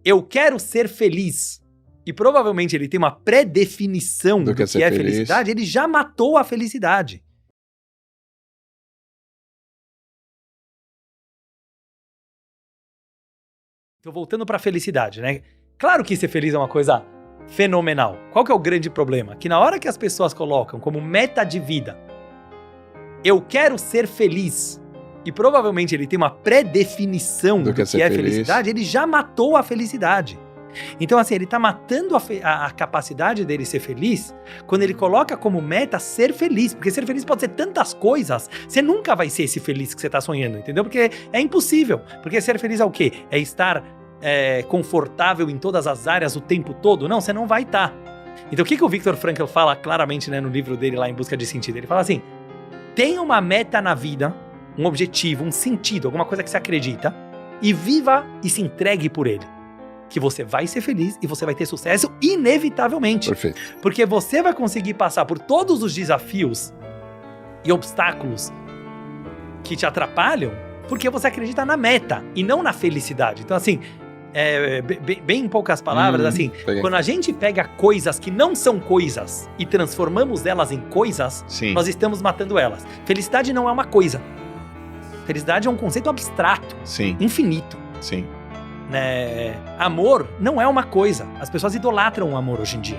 eu quero ser feliz, e provavelmente ele tem uma pré-definição do que é felicidade, ele já matou a felicidade. Então, voltando para a felicidade, né? Claro que ser feliz é uma coisa fenomenal. Qual que é o grande problema? Que na hora que as pessoas colocam como meta de vida, eu quero ser feliz, e provavelmente ele tem uma pré-definição do que é felicidade, ele já matou a felicidade. Então, assim, ele tá matando a capacidade dele ser feliz quando ele coloca como meta ser feliz. Porque ser feliz pode ser tantas coisas, você nunca vai ser esse feliz que você tá sonhando, entendeu? Porque é impossível. Porque ser feliz é o quê? É estar confortável em todas as áreas o tempo todo? Não, você não vai estar. Então, o que o Viktor Frankl fala claramente, né, no livro dele lá, Em Busca de Sentido? Ele fala assim, tenha uma meta na vida, um objetivo, um sentido, alguma coisa que você acredita, e viva e se entregue por ele. Que você vai ser feliz e você vai ter sucesso inevitavelmente. Perfeito. Porque você vai conseguir passar por todos os desafios e obstáculos que te atrapalham porque você acredita na meta e não na felicidade. Então, assim, bem em poucas palavras, assim, quando a gente pega coisas que não são coisas e transformamos elas em coisas, Sim. nós estamos matando elas. Felicidade não é uma coisa. Felicidade é um conceito abstrato, Sim. infinito. Sim. Amor não é uma coisa. As pessoas idolatram o amor hoje em dia.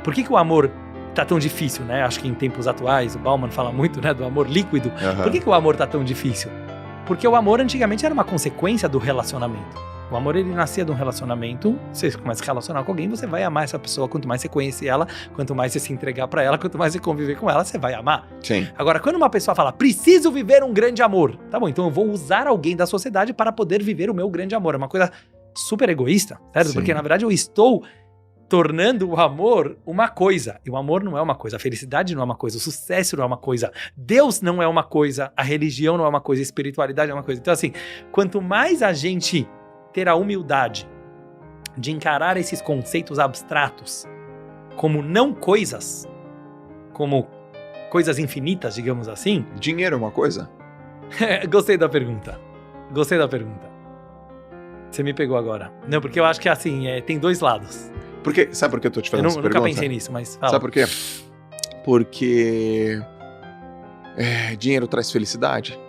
Por que o amor tá tão difícil, né? Acho que em tempos atuais, o Bauman fala muito, né, do amor líquido. Uhum. Por que o amor tá tão difícil? Porque o amor antigamente era uma consequência do relacionamento. O amor, ele nascia de um relacionamento. Você começa a se relacionar com alguém, você vai amar essa pessoa. Quanto mais você conhecer ela, quanto mais você se entregar pra ela, quanto mais você conviver com ela, você vai amar. Sim. Agora, quando uma pessoa fala, preciso viver um grande amor, tá bom, então eu vou usar alguém da sociedade para poder viver o meu grande amor. É uma coisa super egoísta, certo? Sim. Porque, na verdade, eu estou tornando o amor uma coisa. E o amor não é uma coisa, a felicidade não é uma coisa, o sucesso não é uma coisa, Deus não é uma coisa, a religião não é uma coisa, a espiritualidade é uma coisa. Então, assim, quanto mais a gente ter a humildade de encarar esses conceitos abstratos como não coisas, como coisas infinitas, digamos assim. Dinheiro é uma coisa? Gostei da pergunta. Você me pegou agora. Não, porque eu acho que assim, tem dois lados. Sabe por que eu tô te fazendo essa pergunta? Eu nunca pensei nisso, mas fala. Sabe por quê? Porque dinheiro traz felicidade?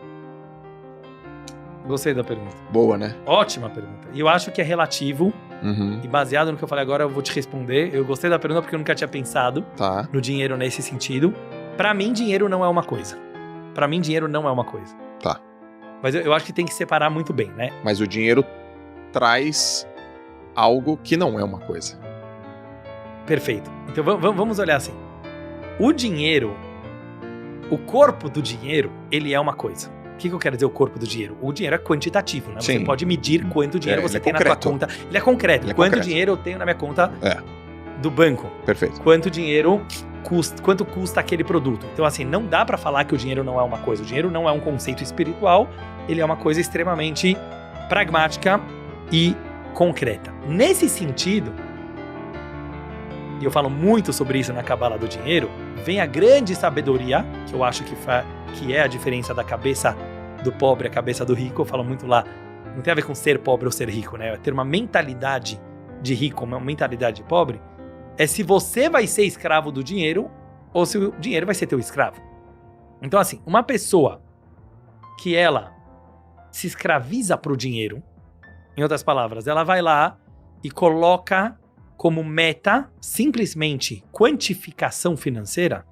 Gostei da pergunta. Boa, né? Ótima pergunta. E eu acho que é relativo. Uhum. E baseado no que eu falei agora, eu vou te responder. Eu gostei da pergunta porque eu nunca tinha pensado no dinheiro nesse sentido. Pra mim, dinheiro não é uma coisa. Tá. Mas eu acho que tem que separar muito bem, né? Mas o dinheiro traz algo que não é uma coisa. Perfeito. Então vamos olhar assim. O dinheiro, o corpo do dinheiro, ele é uma coisa. O que eu quero dizer o corpo do dinheiro? O dinheiro é quantitativo, né? Sim. Você pode medir quanto dinheiro você tem na sua concreto. conta. Ele é concreto. Ele é Quanto concreto. dinheiro eu tenho na minha conta do banco. Perfeito. Quanto dinheiro custa, quanto custa aquele produto. Então, assim, não dá pra falar que o dinheiro não é uma coisa. O dinheiro não é um conceito espiritual, ele é uma coisa extremamente pragmática e concreta. Nesse sentido, e eu falo muito sobre isso na Cabala do Dinheiro, vem a grande sabedoria, que eu acho que é a diferença da cabeça do pobre e a cabeça do rico. Eu falo muito lá, não tem a ver com ser pobre ou ser rico, né? Ter uma mentalidade de rico, uma mentalidade de pobre, é se você vai ser escravo do dinheiro ou se o dinheiro vai ser teu escravo. Então, assim, uma pessoa que ela se escraviza pro dinheiro, em outras palavras, ela vai lá e coloca como meta simplesmente quantificação financeira,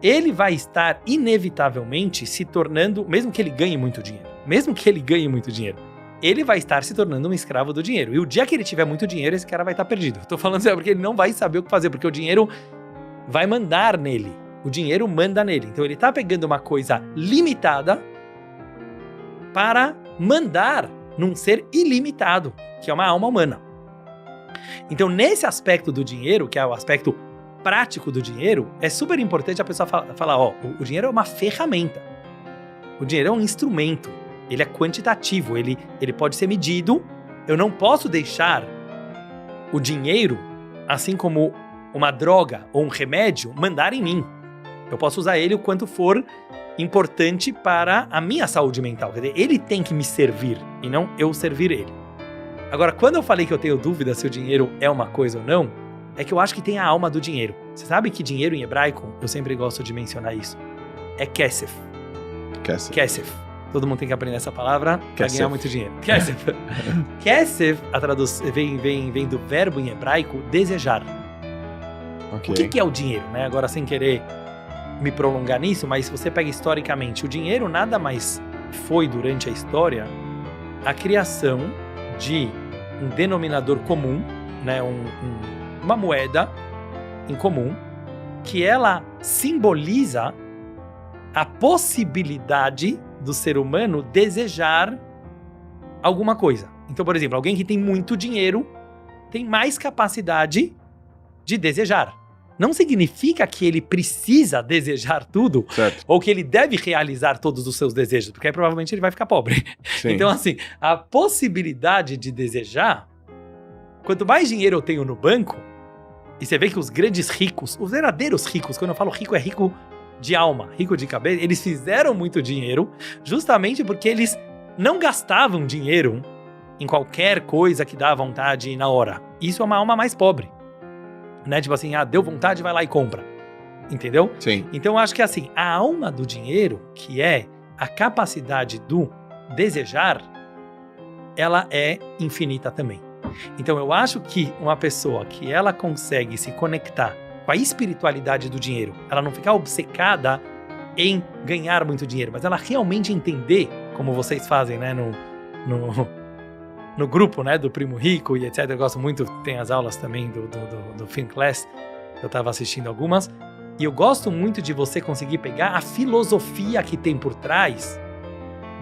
ele vai estar inevitavelmente se tornando, mesmo que ele ganhe muito dinheiro, ele vai estar se tornando um escravo do dinheiro. E o dia que ele tiver muito dinheiro, esse cara vai estar perdido. Eu tô falando isso porque ele não vai saber o que fazer, porque o dinheiro vai mandar nele. O dinheiro manda nele. Então ele tá pegando uma coisa limitada para mandar num ser ilimitado, que é uma alma humana. Então, nesse aspecto do dinheiro, que é o aspecto prático do dinheiro, é super importante a pessoa falar, o dinheiro é uma ferramenta. O dinheiro é um instrumento. Ele é quantitativo, ele pode ser medido. Eu não posso deixar o dinheiro, assim como uma droga ou um remédio, mandar em mim. Eu posso usar ele o quanto for importante para a minha saúde mental. Quer dizer, ele tem que me servir e não eu servir ele. Agora, quando eu falei que eu tenho dúvida se o dinheiro é uma coisa ou não, é que eu acho que tem a alma do dinheiro. Você sabe que dinheiro em hebraico, eu sempre gosto de mencionar isso, é kesef. Kesef. Todo mundo tem que aprender essa palavra para ganhar muito dinheiro. Kesef. Kesef, a tradução vem do verbo em hebraico desejar. Okay. O que é o dinheiro, né? Agora, sem querer me prolongar nisso, mas se você pega historicamente, o dinheiro nada mais foi durante a história a criação de um denominador comum, né? Uma moeda em comum, que ela simboliza a possibilidade do ser humano desejar alguma coisa. Então, por exemplo, alguém que tem muito dinheiro tem mais capacidade de desejar. Não significa que ele precisa desejar tudo, certo, ou que ele deve realizar todos os seus desejos, porque aí provavelmente ele vai ficar pobre. sim. Então, assim, a possibilidade de desejar, quanto mais dinheiro eu tenho no banco, e você vê que os grandes ricos, os verdadeiros ricos, quando eu falo rico, é rico de alma, rico de cabeça, eles fizeram muito dinheiro justamente porque eles não gastavam dinheiro em qualquer coisa que dá vontade na hora. Isso é uma alma mais pobre. Né? Tipo assim, deu vontade, vai lá e compra. Entendeu? Sim. Então eu acho que assim, a alma do dinheiro, que é a capacidade do desejar, ela é infinita também. Então eu acho que uma pessoa que ela consegue se conectar com a espiritualidade do dinheiro, ela não ficar obcecada em ganhar muito dinheiro, mas ela realmente entender, como vocês fazem, né, no grupo, né, do Primo Rico e etc. Eu gosto muito, tem as aulas também do Think Class, eu estava assistindo algumas, e eu gosto muito de você conseguir pegar a filosofia que tem por trás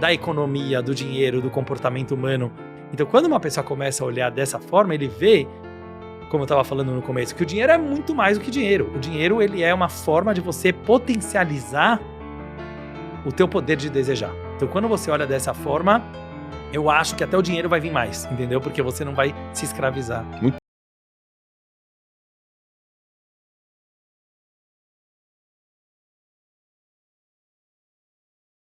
da economia, do dinheiro, do comportamento humano. Então, quando uma pessoa começa a olhar dessa forma, ele vê, como eu estava falando no começo, que o dinheiro é muito mais do que dinheiro. O dinheiro, ele é uma forma de você potencializar o teu poder de desejar. Então, quando você olha dessa forma, eu acho que até o dinheiro vai vir mais, entendeu? Porque você não vai se escravizar.